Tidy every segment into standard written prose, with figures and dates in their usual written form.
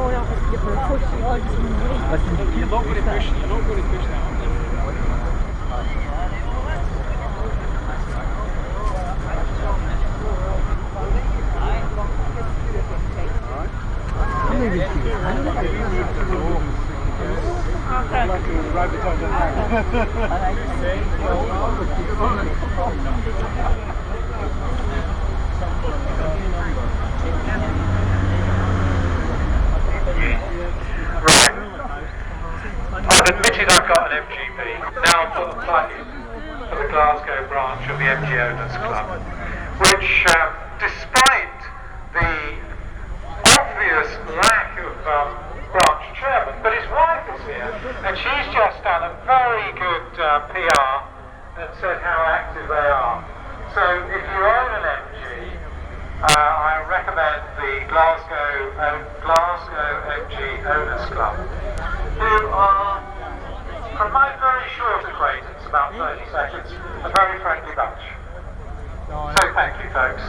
You're not going to push that. I've admitted I've got an MGB. Now I've put a plug in for the Glasgow branch of the MG Owners Club, which, despite the obvious lack of branch chairman, but his wife is here, and she's just done a very good PR and said how active they are. So if you own an MG, I recommend the Glasgow MG Owners Club, who are, from my very short acquaintance, about 30 seconds, a very friendly bunch. So thank you, folks.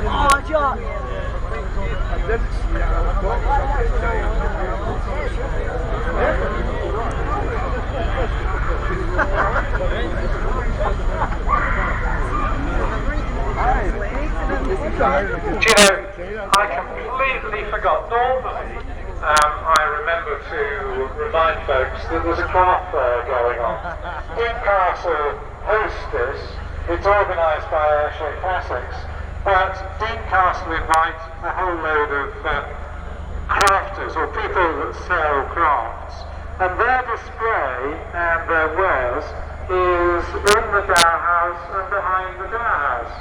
Oh, John! Do you know, I completely forgot. Normally, I remember to remind folks that there's a craft fair going on. Deancastle hosts this. It's organised by Ayrshire Classics, but Deancastle invite a whole load of crafters or people that sell crafts, and their display and their wares is in the Dower House and behind the Dower House.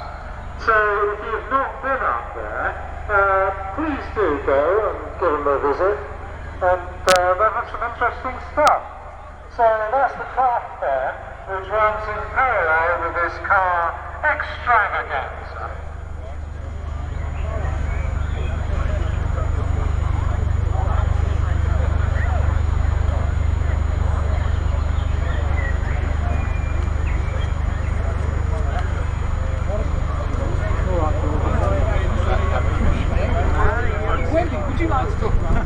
So if you've not been up there, please do go and give them a visit, and they'll have some interesting stuff. So that's the craft fair, which runs in parallel with this car extravaganza. Would you like to talk about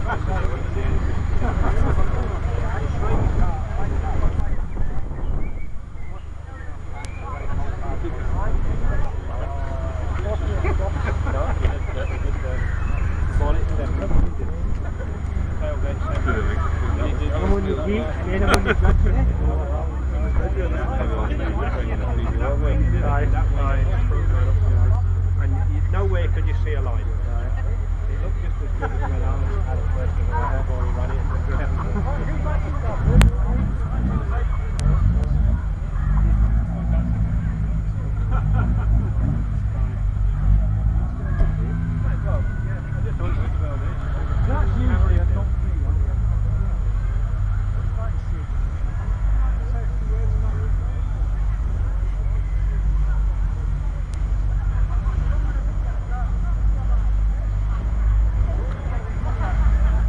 And nowhere could you see a line.